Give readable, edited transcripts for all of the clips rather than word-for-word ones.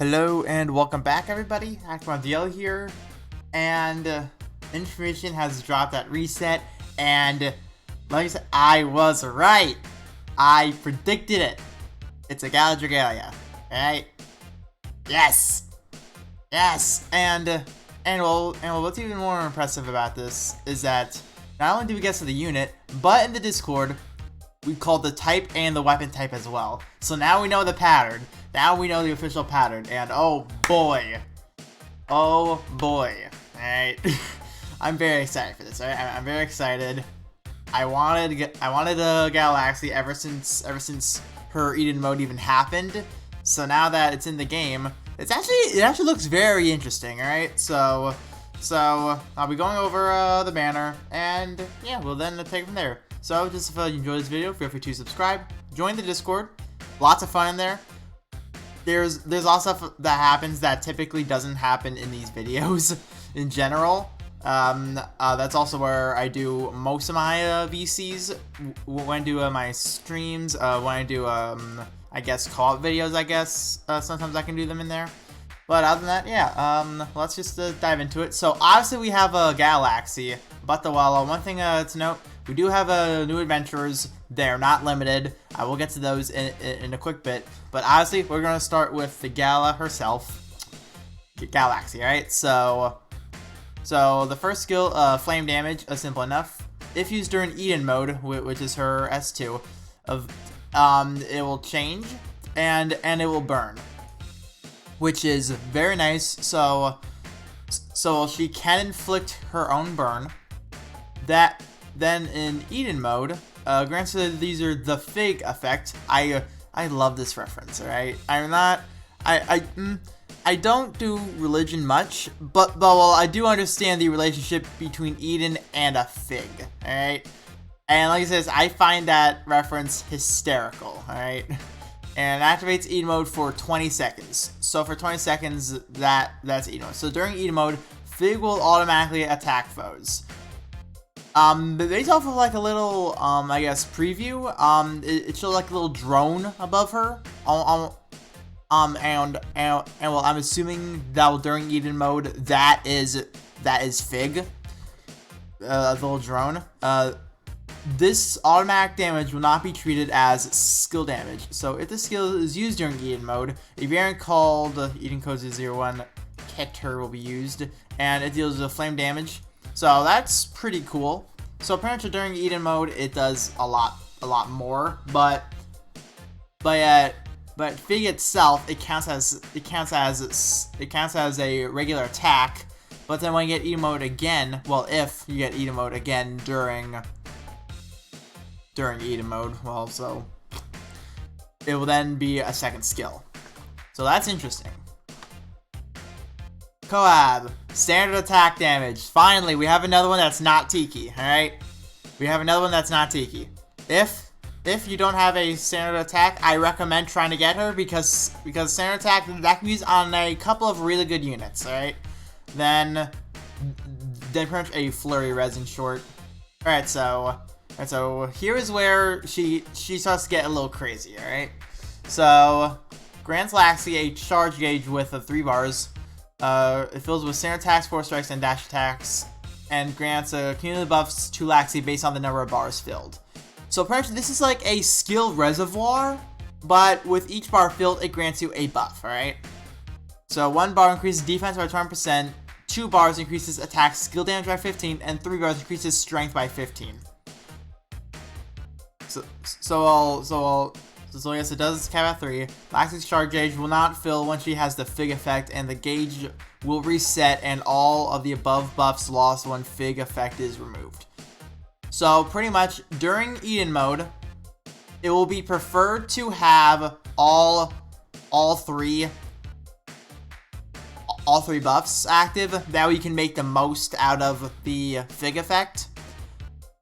Hello and welcome back, everybody. Gala Dragalia here, and information has dropped at reset, and like I said, I was right. I predicted it. It's a Gala Dragalia, right? Yes, yes, and what's even more impressive about this is that not only do we guess the unit, but in the Discord we called the type and the weapon type as well. So now we know the pattern. Now we know the official pattern, and oh boy, alright. I'm very excited for this. Alright, I'm very excited. I wanted a Galaxy ever since her Eden mode even happened. So now that it's in the game, it actually looks very interesting. Alright, so I'll be going over the banner, and yeah, we'll then take it from there. So just if you enjoyed this video, feel free to subscribe, join the Discord. Lots of fun in there. There's also stuff that happens that typically doesn't happen in these videos in general. That's also where I do most of my VCs, when I do my streams, when I do I guess call-up videos. I guess sometimes I can do them in there. But other than that, yeah, let's just dive into it. So obviously we have a Galaxy, but one thing to note, we do have new adventurers. They're not limited. I will get to those in a quick bit. But obviously, we're going to start with the Gala herself. Galaxy, right? So the first skill, flame damage, is simple enough. If used during Eden mode, which is her S2, it will change and it will burn, which is very nice. So she can inflict her own burn. Then in Eden mode, granted these are the Fig effect. I love this reference. All right, I don't do religion much, but I do understand the relationship between Eden and a Fig. All right, and like I said, I find that reference hysterical. All right. And activates Eden mode for 20 seconds. So for 20 seconds, that's Eden mode. So during Eden mode, Fig will automatically attack foes. Based off of like a little, I guess, preview, it showed like a little drone above her. And well, I'm assuming that during Eden mode, that is Fig, the little drone. This automatic damage will not be treated as skill damage. So if the skill is used during Eden mode, a variant called Eden code 01 Keter will be used, and it deals with flame damage. So that's pretty cool. So apparently during Eden mode, it does a lot more. But Fig itself, it counts as a regular attack. But then when you get Eden mode again, well, if you get Eden mode again during Eden mode, well, so it will then be a second skill. So that's interesting. Collab, standard attack damage. Finally, we have another one that's not Tiki. All right, we have another one that's not Tiki. If you don't have a standard attack, I recommend trying to get her because standard attack that can be used on a couple of really good units. All right, then pretty much a flurry res in short. All right, so here is where she starts to get a little crazy. All right, so grants Laxi a charge gauge with 3 bars. It fills with standard attacks, force strikes, and dash attacks, and grants cumulative buffs to Laxi based on the number of bars filled. So apparently this is like a skill reservoir, but with each bar filled, it grants you a buff. All right. So 1 bar increases defense by 20%, 2 bars increases attack skill damage by 15, and 3 bars increases strength by 15. So yes, it does cap at 3. Laxi's charge gauge will not fill once she has the Fig effect, and the gauge will reset, and all of the above buffs lost when Fig effect is removed. So pretty much during Eden mode, it will be preferred to have all three buffs active. That way you can make the most out of the Fig effect.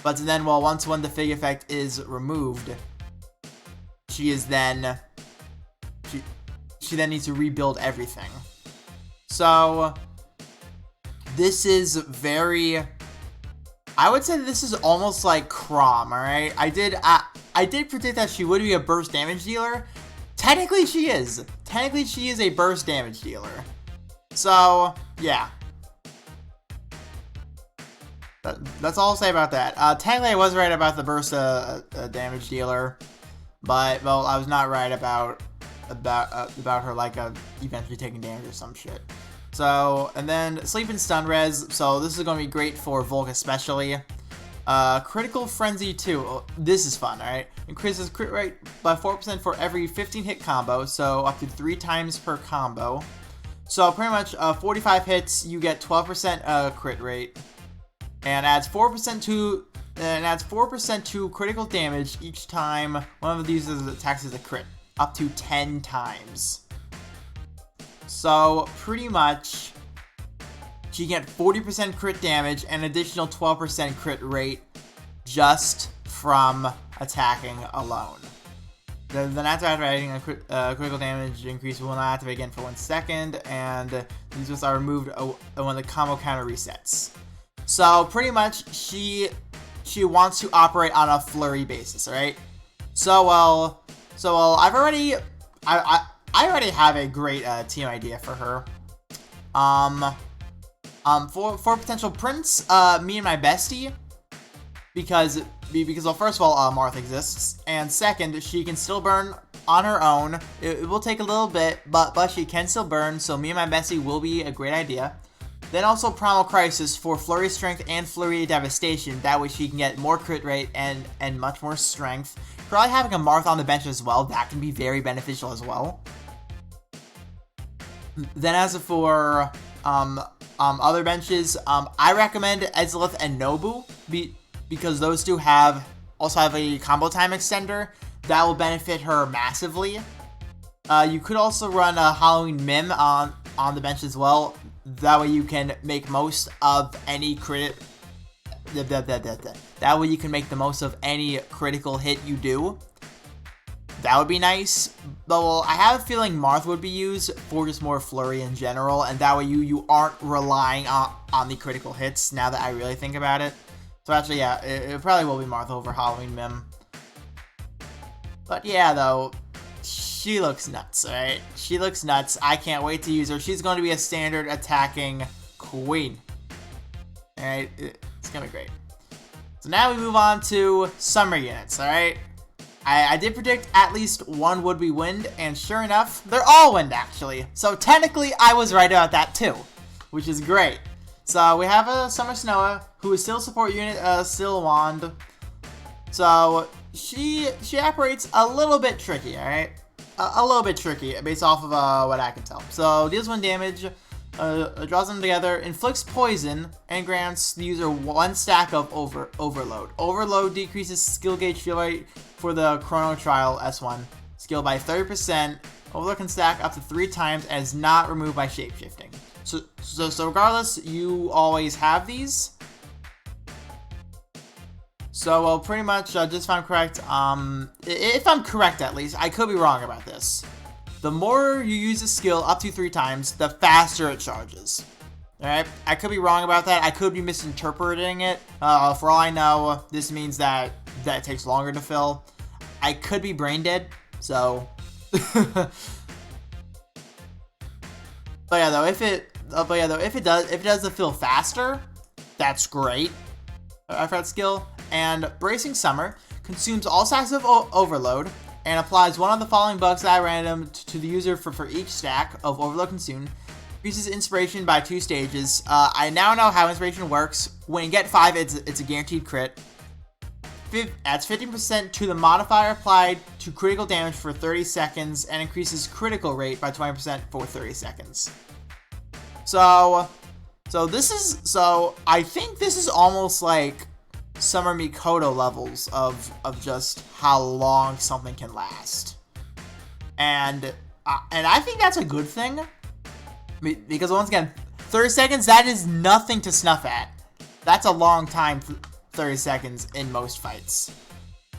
But then, well, when the Fig effect is removed, she then needs to rebuild everything. So this is very, I would say this is almost like Chrom. All right, I did predict that she would be a burst damage dealer. technically she is. Technically she is a burst damage dealer. So, yeah. That's all I'll say about that. Technically I was right about the burst damage dealer. But, well, I was not right about her, like, eventually taking damage or some shit. So, and then Sleep and Stun Res. So, this is going to be great for Volk especially. Critical Frenzy 2. This is fun, alright? Increases crit rate by 4% for every 15 hit combo, so up to 3 times per combo. So, pretty much, 45 hits, you get 12% crit rate. And adds 4% to critical damage each time one of these attacks is a crit, up to 10 times. So pretty much, she get 40% crit damage and additional 12% crit rate just from attacking alone. Then after activating a critical damage increase will not activate again for 1 second, and these are removed when the combo counter resets. So pretty much, she wants to operate on a flurry basis, alright? I already have a great team idea for her. For potential prints, me and my bestie, because well, first of all, Marth exists, and second, she can still burn on her own. It will take a little bit, but she can still burn, so me and my bestie will be a great idea. Then also Primal Crisis for Flurry Strength and Flurry Devastation. That way she can get more crit rate and much more strength. Probably having a Marth on the bench as well, that can be very beneficial as well. Then as for other benches, I recommend Ezlith and Nobu because those two also have a combo time extender that will benefit her massively. You could also run a Halloween Mim on the bench as well. That way you can make most of any That way you can make the most of any critical hit you do. That would be nice. But well, I have a feeling Marth would be used for just more flurry in general, and that way you aren't relying on the critical hits. Now that I really think about it. So actually, yeah, it probably will be Marth over Halloween Mim. But yeah, though. She looks nuts, alright? She looks nuts. I can't wait to use her. She's going to be a standard attacking queen. Alright? It's going to be great. So now we move on to summer units, alright? I did predict at least one would be wind, and sure enough, they're all wind, actually. So technically, I was right about that too, which is great. So we have a Summer Snowa, who is still a support unit, still a wand. So she operates a little bit tricky, alright? A little bit tricky, based off of what I can tell. So, deals 1 damage, draws them together, inflicts poison, and grants the user 1 stack of Overload. Overload decreases skill gauge field rate for the Chrono Trial S1 skill by 30%. Overload can stack up to 3 times and is not removed by shapeshifting. So regardless, you always have these. So, well, pretty much, just if I'm correct, if I'm correct at least, I could be wrong about this. The more you use a skill up to 3 times, the faster it charges. Alright, I could be wrong about that. I could be misinterpreting it. For all I know, this means that it takes longer to fill. I could be brain dead, so... But yeah, though, if it does fill faster, that's great. For that skill. And Bracing Summer consumes all stacks of Overload and applies one of the following bugs at random to the user for each stack of Overload consumed. Increases Inspiration by 2 stages. I now know how Inspiration works. When you get 5, it's a guaranteed crit. Adds 15% to the modifier applied to critical damage for 30 seconds and increases critical rate by 20% for 30 seconds. So I think this is almost like Summer Mikoto levels of just how long something can last. And I think that's a good thing. Because once again, 30 seconds, that is nothing to snuff at. That's a long time, 30 seconds in most fights.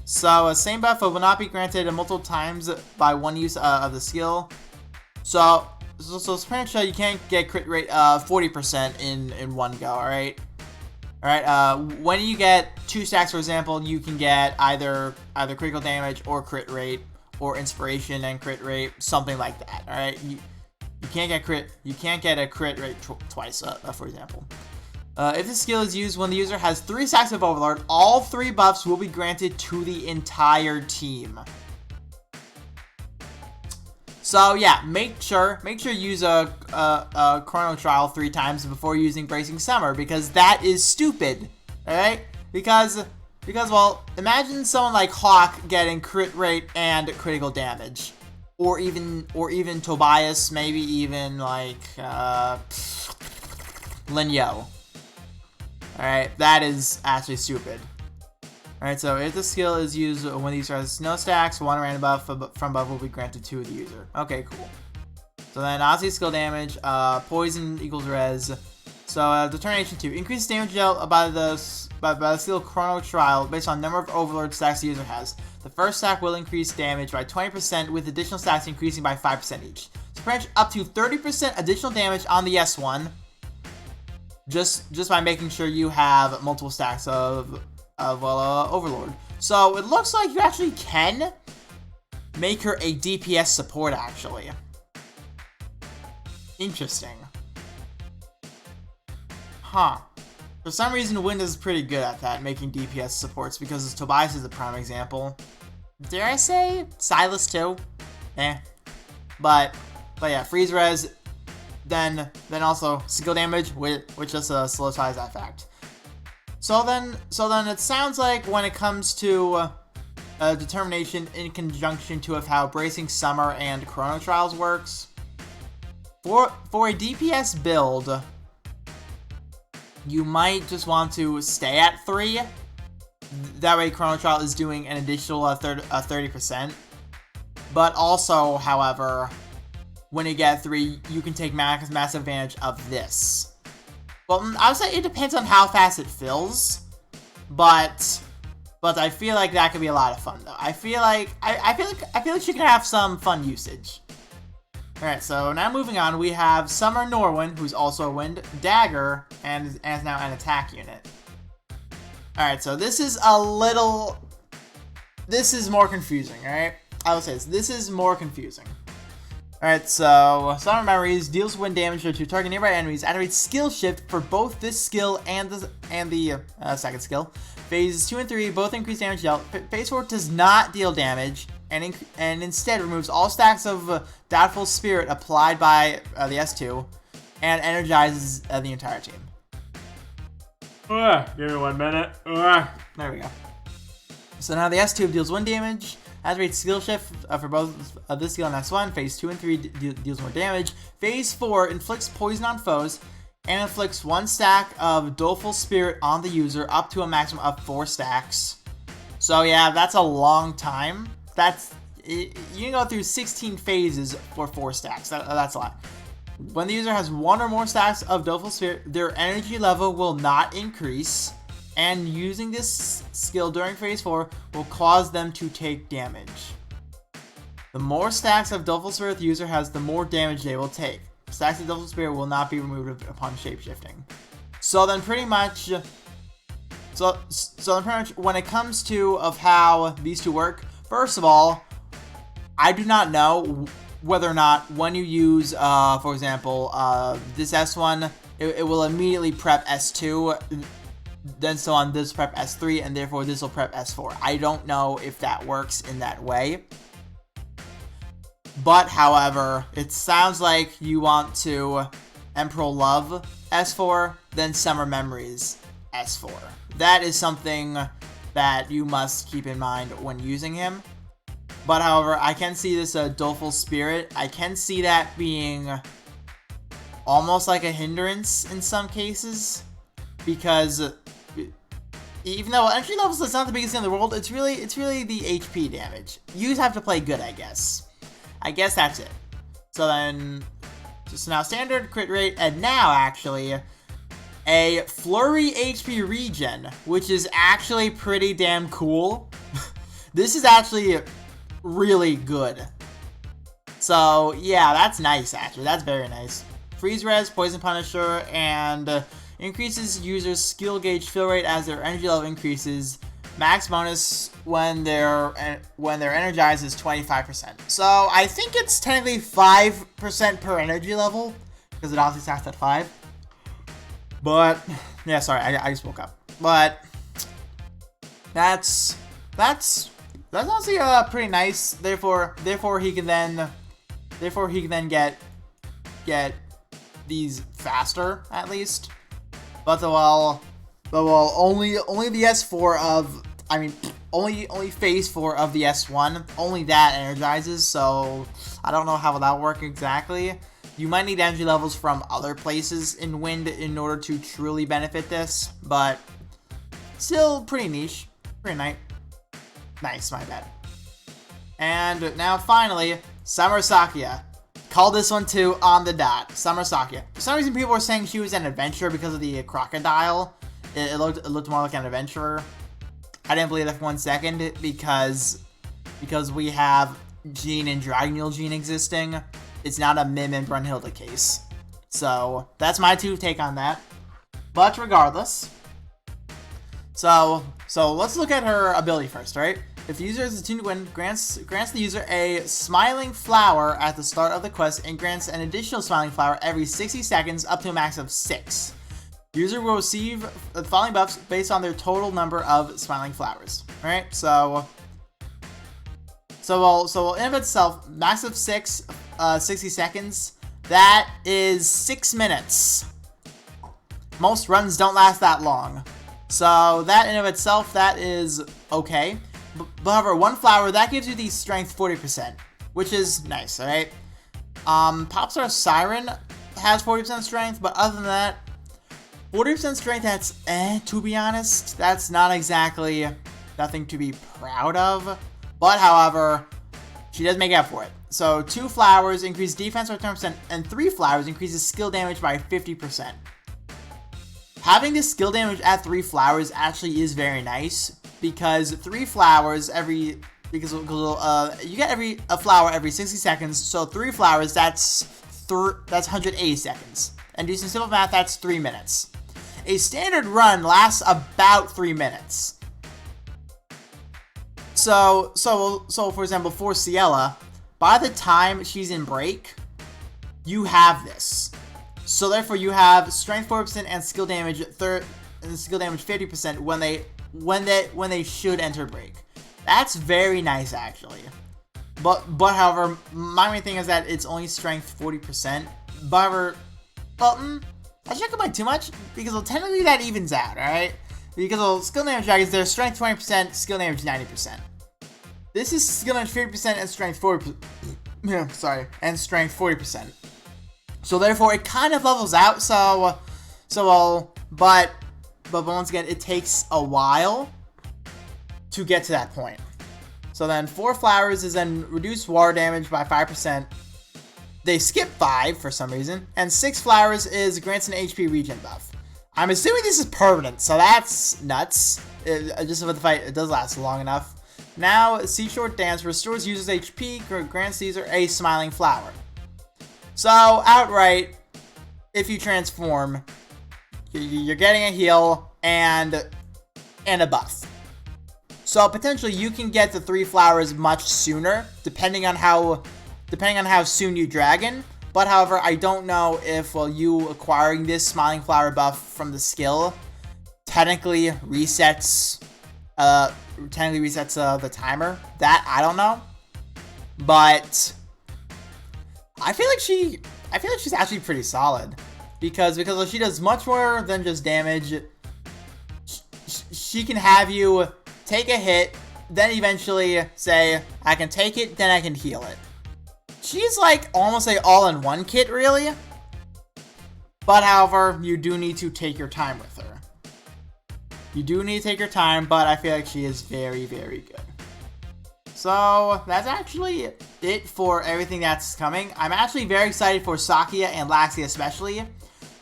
So, same buff will not be granted multiple times by one use of the skill. So pretty much you can't get crit rate 40% in one go, alright? Alright, when you get 2 stacks, for example, you can get either critical damage or crit rate or inspiration and crit rate, something like that. All right, you can't get crit. You can't get a crit rate twice, for example. If the skill is used when the user has 3 stacks of Overlord, all 3 buffs will be granted to the entire team. So yeah, make sure you use a Chrono Trial 3 times before using Bracing Summer, because that is stupid. All right, because well, imagine someone like Hawk getting crit rate and critical damage, or even Tobias, maybe even like Lin Yo. Alright, that is actually stupid. Alright, so if the skill is used when the user has no stacks, 1 random buff from buff will be granted to the user. Okay, cool. So then Ozzy skill damage, poison equals res. So determination 2, increase damage dealt by the skill Chrono Trial based on number of Overlord stacks the user has. The first stack will increase damage by 20%, with additional stacks increasing by 5% each. So branch up to 30% additional damage on the S1. Just by making sure you have multiple stacks of Overlord. So it looks like you actually can make her a DPS support, actually. Interesting. Huh. For some reason, Wind is pretty good at that, making DPS supports, because Tobias is a prime example. Dare I say Silas too? But yeah, freeze res. Then also skill damage, which just solidifies that fact. So then it sounds like when it comes to determination in conjunction to how Bracing Summer and Chrono Trials works, for a DPS build, you might just want to stay at 3. That way Chrono Trial is doing an additional 30%. But also, however, when you get 3, you can take massive advantage of this. Well, I would say it depends on how fast it fills, but I feel like that could be a lot of fun though. I feel like she can have some fun usage. All right, so now moving on, we have Summer Norway, who's also a Wind Dagger and is now an attack unit. All right, so this is more confusing. All right, I will say this is more confusing. Alright, so Summer Memories deals wind damage to target nearby enemies, activates skill shift for both this skill and the second skill. Phases 2 and 3 both increase damage dealt. Phase 4 does not deal damage, and instead removes all stacks of Doubtful Spirit applied by the S2, and energizes the entire team. Give me 1 minute. There we go. So now the S2 deals wind damage. Activates skill shift for both of this skill and S1. Phase 2 and 3 deals more damage. Phase 4 inflicts poison on foes and inflicts 1 stack of Doleful Spirit on the user up to a maximum of 4 stacks. So yeah, that's a long time. You can go through 16 phases for 4 stacks. That's a lot. When the user has 1 or more stacks of Doleful Spirit, their energy level will not increase. And using this skill during phase 4 will cause them to take damage. The more stacks of Doleful Spirit the user has, the more damage they will take. Stacks of Doleful Spirit will not be removed upon shapeshifting. So then pretty much when it comes to how these two work, first of all, I do not know whether or not when you use, for example, this S1, it will immediately prep S2. Then so on this prep S3, and therefore this will prep S4. I don't know if that works in that way. But, however, it sounds like you want to Emperor Love S4, then Summer Memories S4. That is something that you must keep in mind when using him. But, however, I can see this Doleful Spirit. I can see that being almost like a hindrance in some cases. Because even though energy levels is not the biggest thing in the world, it's really the HP damage. You just have to play good, I guess. I guess that's it. So then, just now standard crit rate, and now actually a flurry HP regen, which is actually pretty damn cool. This is actually really good. So yeah, that's nice actually. That's very nice. Freeze res, poison punisher, and increases users' skill gauge fill rate as their energy level increases. max bonus when they're energized is 25%. So I think it's technically 5% per energy level because it obviously starts at 5. But yeah, sorry, I just woke up. But that's honestly pretty nice. Therefore he can then get these faster at least. But only the S4 of, I mean, only phase 4 of the S1, only that energizes. So I don't know how that'll work exactly. You might need energy levels from other places in Wind in order to truly benefit this, but still pretty niche, pretty nice, my bad. And now finally, Summer Sakuya. Called this one too on the dot. Summer Sakuya. For some reason, people were saying she was an adventurer because of the crocodile. It looked more like an adventurer. I didn't believe that for 1 second because we have Jean and Dragoneel Jean existing. It's not a Mim and Brunhilde case. So that's my take on that. But regardless, so let's look at her ability first, right? If the user is attuned to Wind, grants the user a smiling flower at the start of the quest and grants an additional smiling flower every 60 seconds up to a max of 6. The user will receive the following buffs based on their total number of smiling flowers. Alright, so in of itself, max of 6, 60 seconds, that is 6 minutes. Most runs don't last that long. So that in of itself, that is okay. But however, one flower, that gives you the strength 40%, which is nice, alright? Popstar Siren has 40% strength, but other than that, 40% strength, that's to be honest. That's not exactly nothing to be proud of. But however, she does make up for it. So 2 flowers increase defense by 10%, and 3 flowers increases skill damage by 50%. Having this skill damage at 3 flowers actually is very nice, because 3 flowers you get a flower every 60 seconds, so 3 flowers, that's 180 seconds. And do some simple math, that's 3 minutes. A standard run lasts about 3 minutes. So for example, for Ciela, by the time she's in break, you have this. So therefore, you have strength 40% and skill damage 50% when they should enter break. That's very nice, actually. But however, my main thing is that it's only strength 40%. But however, I shouldn't complain too much because technically that evens out, alright? Because skill damage dragons, their strength 20%, skill damage 90%. This is skill damage 50% and strength 40%. Sorry, and strength 40%. So therefore, it kind of levels out. But once again, it takes a while to get to that point. So then 4 flowers is then reduce water damage by 5%. They skip 5 for some reason. And 6 flowers is grants an HP regen buff. I'm assuming this is permanent, so that's nuts. Just with the fight, it does last long enough. Now, Seashore Dance restores user's HP, grants the user a smiling flower. So, outright, if you transform, you're getting a heal and a buff. So potentially you can get the 3 flowers much sooner, depending on how soon you dragon. But however, I don't know if you acquiring this smiling flower buff from the skill technically resets the timer. That I don't know, but I feel like she's actually pretty solid because she does much more than just damage. She can have you take a hit, then eventually say, I can take it, then I can heal it. She's like almost a all-in-one kit, really. But however, you do need to take your time with her. You do need to take your time, but I feel like she is very, very good. So, that's actually it for everything that's coming. I'm actually very excited for Sakuya and Laxi especially.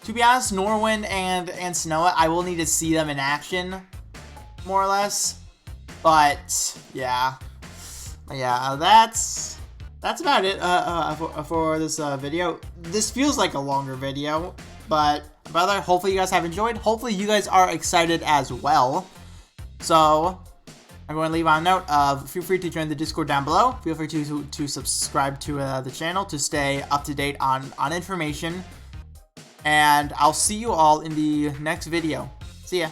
To be honest, Norwind and Snowa, I will need to see them in action, more or less. But, yeah. That's about it for this video. This feels like a longer video, but hopefully you guys have enjoyed. Hopefully you guys are excited as well. So, I'm going to leave on a note of feel free to join the Discord down below. Feel free to subscribe to the channel to stay up to date on information. And I'll see you all in the next video. See ya.